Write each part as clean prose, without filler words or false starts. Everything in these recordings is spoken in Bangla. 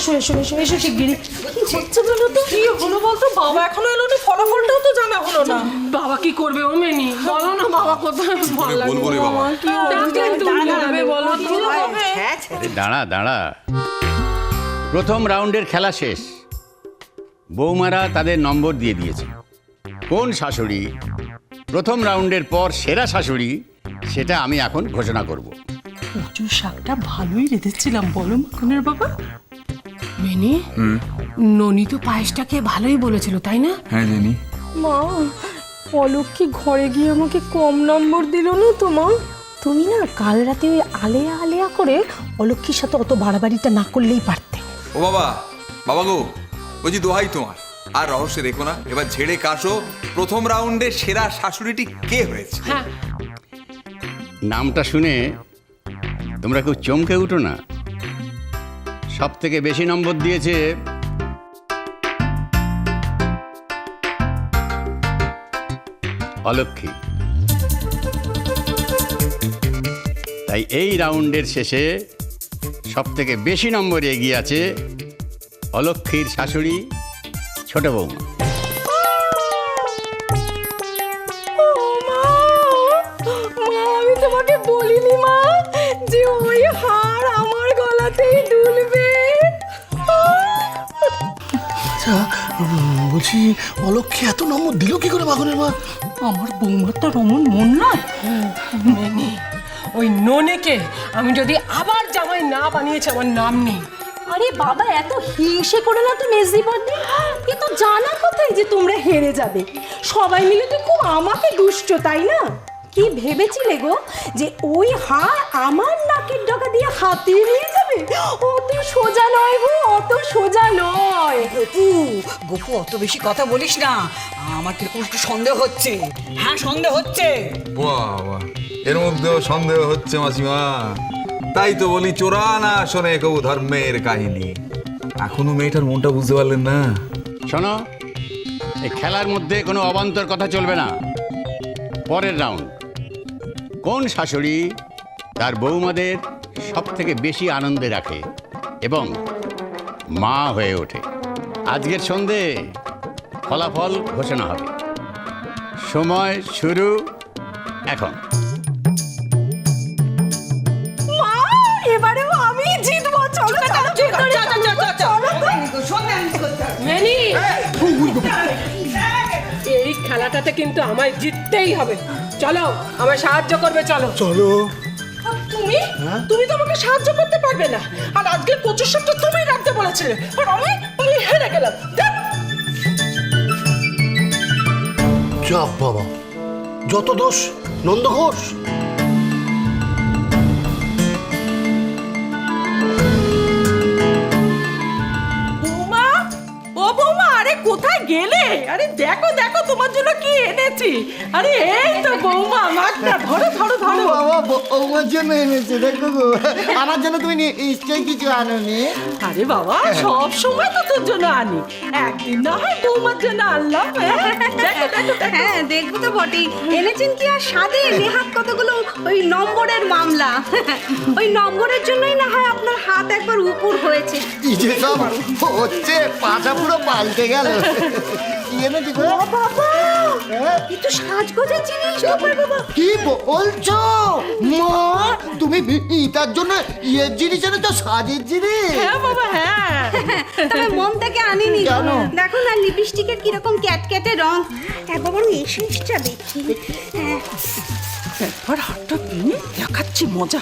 এসো এসো এসো এসো শিগগিরই। কি হচ্ছে বলো তো? কি হলো বলতো? বাবা এখনো এলো না, ফলাফলটাও তো জানা হলো না। বাবা কি করবে ও মেনি? বলো না বাবা কোথায়? ভালো লাগবে বলবো রে বাবা। কি ডাকলেন তুমি যাবে বলো তো? আরে দাঁড়া দাঁড়া, প্রথম রাউন্ডের খেলা শেষ। বৌমারা তাদের নম্বর দিয়ে দিয়েছে। কোন শাশুড়ি প্রথম রাউন্ডের পর সেরা শাশুড়ি সেটা আমি এখন ঘোষণা করব। কচু শাকটা ভালোই রেঁধেছিলাম বলো মাখনের বাবা। মেনি ননি তো পায়েসটা খেয়ে ভালোই বলেছিল তাই না? হ্যাঁ জানি। মা পলক কি ঘরে গিয়ে আমাকে কম নম্বর দিল না তো মা? তুমি না কাল রাতে ওই আলেয়া আলেয়া করে অলক্ষীর সাথে অত বাড়াবাড়িটা না করলেই পারতে। ও বাবা, বাবা গো, বলছি দোহাই তোমার, আর রহস্য রেখো না, এবার ঝেড়ে কাশো প্রথম রাউন্ডে সেরা শাশুড়িটি কে হয়েছে। হ্যাঁ নামটা শুনে তোমরা কেউ চমকে উঠো না। সব থেকে বেশি নম্বর দিয়েছে অলক্ষী। তাই এই রাউন্ডের শেষে সব থেকে বেশি নম্বর এগিয়ে আছে অলক্ষীর শাশুড়ি ছোট বৌমা। আমি তোমাকে বলিনি মা যে ওই হার আমার গলাতেই দুলবে। আচ্ছা বলছি অলক্ষী এত নম্বর দিল কি করে মাখনের মা? আমার বৌমার তো রমন মন নয়। মেনি ওই ননেকে আমি যদি আবার জামাই না বানিয়েছে আমার নাম নেই। আরে বাবা এত হিংসে করে না তো মেজদি বর্দি, এ তো জানা কথাই যে তোমরা হেরে যাবে। সবাই মিলে তো খুব আমাকে দুষ্ট তাই না? কি ভেবেছিলে গো যে ওই হার আমার নাকের ডগা দিয়ে হাতিয়ে নিয়ে যাবে? অত সোজা নয় গো, অত সোজা নয়। গোপু অত বেশি কথা বলিস না, আমার কিরকম একটু সন্দেহ হচ্ছে। হ্যাঁ সন্দেহ হচ্ছে। বাবা, এর মধ্যেও সন্দেহ হচ্ছে মাসিমা। তাই তো বলি চোরা না শোনে কেউ ধর্মের কাহিনী। এখনো মেয়েটার মনটা বুঝতে পারলেন না। শোনো, এই খেলার মধ্যে কোনো অবান্তর কথা চলবে না। পরের রাউন্ড, কোন শাশুড়ি তার বৌমাদের সব থেকে বেশি আনন্দে রাখে এবং মা হয়ে ওঠে। আজকের সন্ধে ফলাফল ঘোষণা হবে। সময় শুরু এখন। এবারেও আমি জিতবো। চলো মেনি এই খেলাটাতে কিন্তু আমায় জিততেই হবে। চলো আমায় সাহায্য করবে। চলো চলো। তুমি তুমি তো আমাকে সাহায্য করতে পারবে না। আর আজকে কচুর শাকটা তুমি রাখতে বলেছিলে আর আমি হেরে গেলাম। চাপ বাবা, যত দোষ নন্দ ঘোষ। বৌমা, ও বৌমা, আরে কোথায় গেলে? আরে দেখো দেখো তোমার জন্য কি এনেছি। আরে এই তো বৌমা, মাছটা ধরো ধরো ধরো। বাবা বৌমার জন্য এনেছে দেখো গো। আমার জন্য তুমি নিশ্চয়ই কিছু আনোনি। আরে বাবা, সব সময় তো তোর জন্য আনি, একদিন না হয় বৌমার জন্য আনলাম। দেখো দেখো দেখো। হ্যাঁ দেখবো তো বটেই। এনেছেন কি আর স্বাদে নেহাত কতগুলো ওই নম্বরের মামলা। ওই নম্বরের জন্যই না হয় আপনার হাত একবার উপর হয়েছে। কি যে সব হচ্ছে, পাটা পুরো পাল্টে গেল। কি এনেছি গো? বাবা একটু সাজগোজের জিনিস। বাবা কি বলছো মা? তুমি তার জন্য ইয়ের জিনিস এনেছো, সাজের জিনিস? হ্যাঁ বাবা হ্যাঁ। তবে মন থেকে আনিনি। কেন? দেখো না লিপস্টিকের কিরকম ক্যাটক্যাটে রং। একবার বরং এসেন্সটা দেখি। একবার হাতটা ভেঙে দেখাচ্ছি মজা।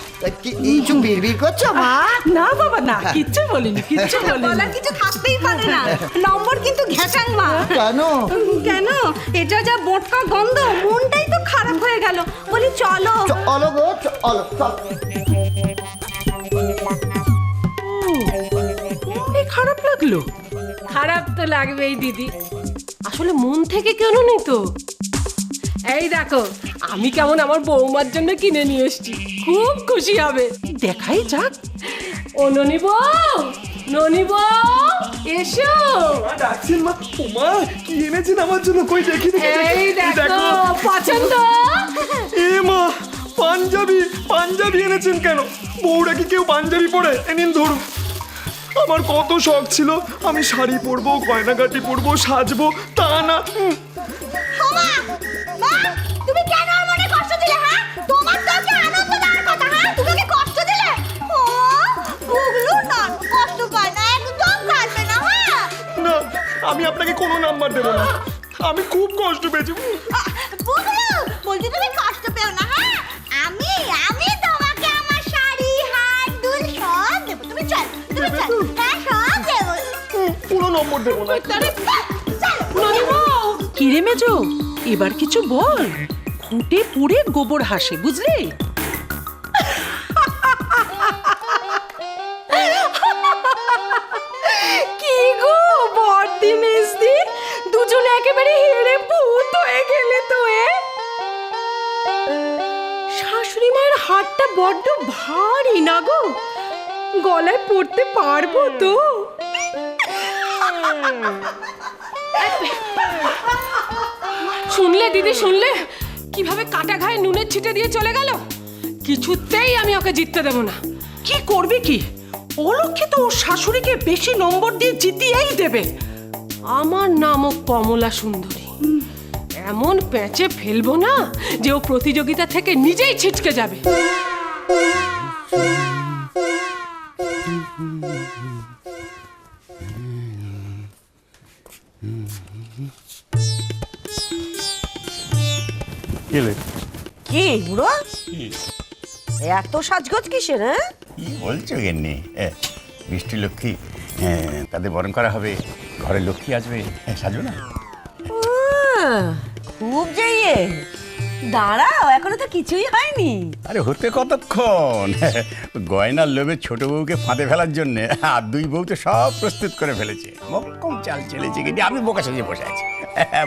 কিছু বিড়বিড় করছো মা? না বাবা না, কিচ্ছু বলিনি কিচ্ছু বলিনি। বলার কিছু থাকতেই পারে না। নম্বর কিন্তু ঘেঁচাং মা। কেন? কেন? এটা যা বোটকা গন্ধ, মনটাই তো খারাপ হয়ে গেল। বলি চলো। চলো গো চলো। খারাপ লাগলো? খারাপ তো লাগবেই দিদি, আসলে মন থেকে কেন নেই তো। এই দেখো আমি কেমন আমার বৌমার জন্য কিনে নিয়ে এসেছি, খুব খুশি হবে। দেখাই যাক। ও ননি বউ, ননি বউ এসো। ডাকছেন মা? ও মা, কি এনেছেন আমার জন্য? কই দেখি এই দেখো পছন্দ। এ মা, পাঞ্জাবি! পাঞ্জাবি এনেছেন কেন? বউরা কি কেউ পাঞ্জাবি পরে? নিন ধরুন। আমার কত শখ ছিল আমি শাড়ি পরবো, গয়নাগাটি পরবো, সাজবো, তা না। তুমি কেন ওর মনে কষ্ট দিলে? হ্যাঁ, তোমার তো কি আনন্দ দেওয়ার কথা। হ্যাঁ, তুমি কি কষ্ট দিলে? ও বুগলু না, কষ্ট পায় না, একদম কাঁদবে না। হ্যাঁ না, আমি আপনাকে কোনো নাম্বার দেবো না, আমি খুব কষ্ট পেয়েছি। বুগলু, বলছি তুমি কষ্ট পেও না। হ্যাঁ, আমি তোমাকে আমার শাড়ি, হার, দুল সব দেবো। তুমি চল, হ্যাঁ সব দেবো। কোনো নম্বর দেবো না। কিরে মেজো, এবার কিছু বল। খুঁটে পুড়ে গোবর হাসে, বুঝলি? কি গো বর্দি মেজদি, দুজনে একেবারে হেরে ভূত হয়ে গেলে তো। শাশুড়ি মায়ের হাতটা বড্ড ভারী না গো, গলায় পড়তে পারবো তো? শুনলে দিদি, শুনলে কিভাবে কাটা ঘায়ে নুনের ছিটে দিয়ে চলে গেল? কিছুতেই আমি ওকে জিততে দেবো না। কি করবি কি? অলক্ষে তো ওর শাশুড়িকে বেশি নম্বর দিয়ে জিতিয়েই দেবে। আমার নামও কমলা সুন্দরী। এমন প্যাঁচে ফেলবো না যে ও প্রতিযোগিতা থেকে নিজেই ছিটকে যাবে। কি বুড়ো, এত সাজগোজ কিসের? হ্যাঁ, কি বলছো গেন্নি? বৃষ্টি লক্ষ্মী তাদের বরণ করা হবে, ঘরে লক্ষ্মী আসবে, সাজবে না? খুব যাইয়ে দাঁড়াও, এখনো তো কিছুই হয়নি। আরে হতে কতক্ষণ? গয়নার লোভে ছোট বউকে ফাঁদে ফেলার জন্য আর দুই বউ তো সব প্রস্তুত করে ফেলেছে। মক্কম চাল চেলেছে, কিন্তু আমি বোকা সাজিয়ে বসে আছি।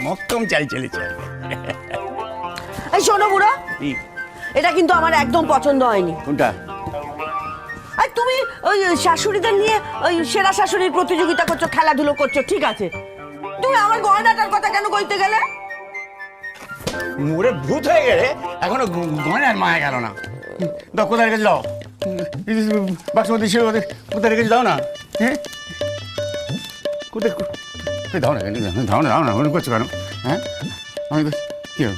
মক্কম চাল চেলেছে। এই শোনো বুড়ো, এটা কিন্তু আমার একদম পছন্দ হয়নি। কোনটা? আর তুমি ওই শাশুড়িদের নিয়ে ওই সেরা শাশুড়ির প্রতিযোগিতা করছো, খেলাধুলো করছো, ঠিক আছে। তুমি আমার গয়নাটার কথা কেন কইতে গেলে? মোরে ভূত হয়ে গেলে এখনো গয়নার মায়া গেল না। দাও, কোথায় রেখেছি দাও, বাক্সমতি ছিল কোথায় রেখেছি দাও না। হ্যাঁ, কোথায় দাও না, দাও না, দাও না, মনে করছো কেন? হ্যাঁ, আমি কি হলো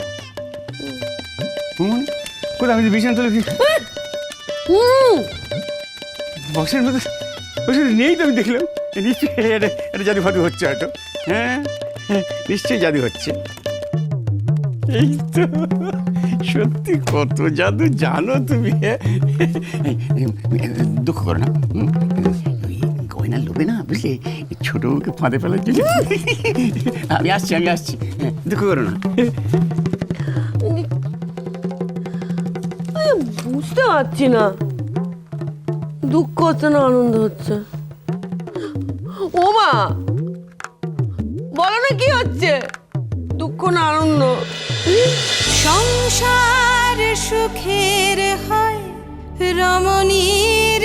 কোথায়? আমি বিছানা তুলে বক্সের মধ্যে বসে নেই তো, আমি দেখলাম। নিশ্চয়ই এটা জাদু ফাদু হচ্ছে হয়তো। হ্যাঁ, নিশ্চয়ই জাদু হচ্ছে। এই তো সত্যি কত জাদু জানো তুমি। দুঃখ করো না, গয়না লোবে না, বুঝলে, ছোট বউকে ফাঁদে ফেলার জন্য। আমি আসছি, দুঃখ করো না। বুঝতে পারছি না, দুঃখ হচ্ছে না আনন্দ হচ্ছে। ও মা, বলো না কি হচ্ছে, দুঃখ না আনন্দ? সংসার সুখের হয় রমণীর